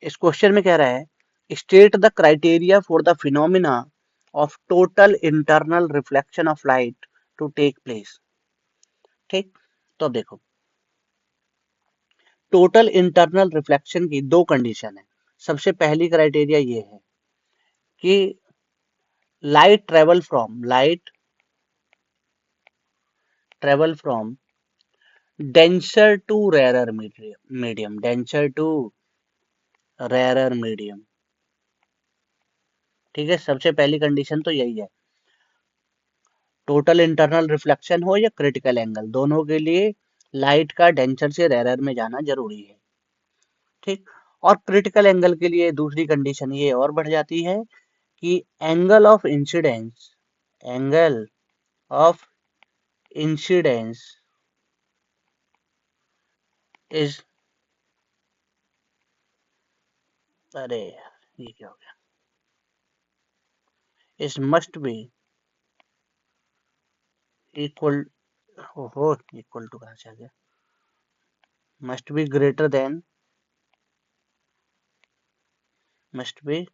इस क्वेश्चन में कह रहा है state the criteria for the phenomena of total internal reflection of light to take place. ठीक, तो अब देखो टोटल इंटरनल रिफ्लेक्शन की दो कंडीशन है। सबसे पहली क्राइटेरिया ये है कि light travel from denser to rarer medium denser to rarer medium. ठीक है, सबसे पहली कंडीशन तो यही है। टोटल इंटरनल रिफ्लेक्शन हो या क्रिटिकल एंगल, दोनों के लिए लाइट का डेंसर से रेयरर में जाना जरूरी है। ठीक, और क्रिटिकल एंगल के लिए दूसरी कंडीशन ये और बढ़ जाती है कि एंगल ऑफ इंसिडेंस इज, अरे यार ये क्या हो गया, इज मस्ट बी इक्वल, ओहो इक्वल टू कहाँ से आ गया, must be greater than, must be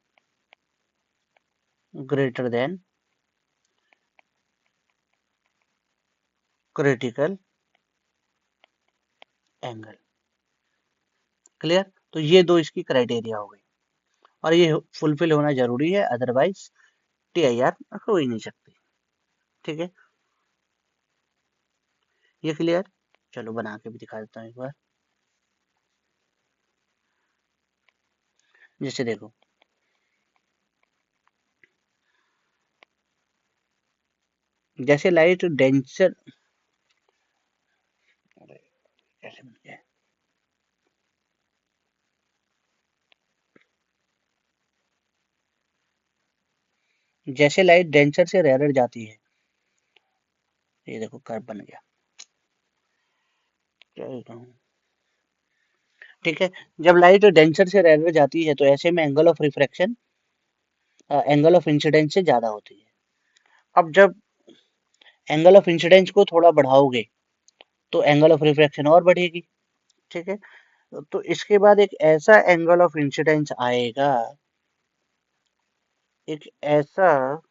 greater than critical angle. Clear, तो ये दो इसकी क्राइटेरिया हो गई और ये फुलफिल होना जरूरी है, अदरवाइज टीआईआर हो ही नहीं सकती। ठीक है, ये क्लियर। चलो बना के भी दिखा देता हूँ एक बार। जैसे देखो जैसे लाइट डेंसर, कैसे बन गया, जैसे लाइट डेंसर से रेयरर जाती है, ये देखो कर्व बन गया, क्या कहूँ। ठीक है, जब लाइट डेंसर से रेयरर जाती है तो ऐसे में एंगल ऑफ इंसिडेंस से ज्यादा होती है। अब जब एंगल ऑफ इंसिडेंस को थोड़ा बढ़ाओगे तो एंगल ऑफ रिफ्रैक्शन और बढ़ेगी। ठीक है, तो इसके बाद एक ऐसा एंगल ऑफ इंसिडेंस आएगा, एक ऐसा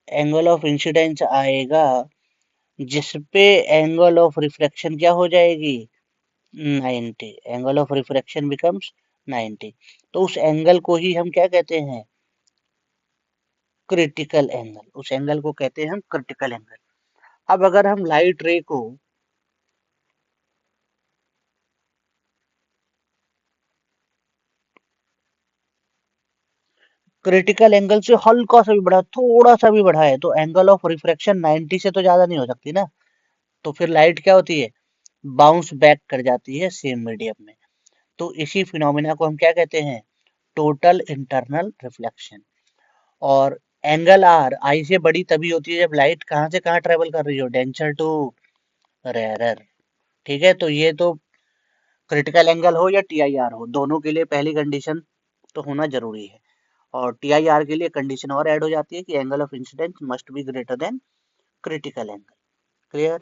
एंगल ऑफ इंसिडेंस आएगा जिसपे एंगल ऑफ रिफ्रैक्शन क्या हो जाएगी, 90, एंगल ऑफ रिफ्रैक्शन बिकम्स 90। तो उस एंगल को ही हम क्या कहते हैं, क्रिटिकल एंगल, उस एंगल को कहते हैं हम क्रिटिकल एंगल। अब अगर हम लाइट रे को क्रिटिकल एंगल से हल्का सा भी बढ़ा, थोड़ा सा भी बढ़ा है तो एंगल ऑफ रिफ्रैक्शन 90 से तो ज्यादा नहीं हो सकती ना, तो फिर लाइट क्या होती है, बाउंस बैक कर जाती है सेम मीडियम में। तो इसी फिनोमिना को हम क्या कहते हैं, टोटल इंटरनल रिफ्लेक्शन। और एंगल आर आई से बड़ी तभी होती है जब लाइट कहाँ से कहाँ ट्रेवल कर रही हो, डेंसर टू रेयरर। ठीक है, तो ये तो क्रिटिकल एंगल हो या टीआईआर हो, दोनों के लिए पहली कंडीशन तो होना जरूरी है। और टीआईआर के लिए कंडीशन और ऐड हो जाती है कि angle of incidence must be greater than critical angle. Clear.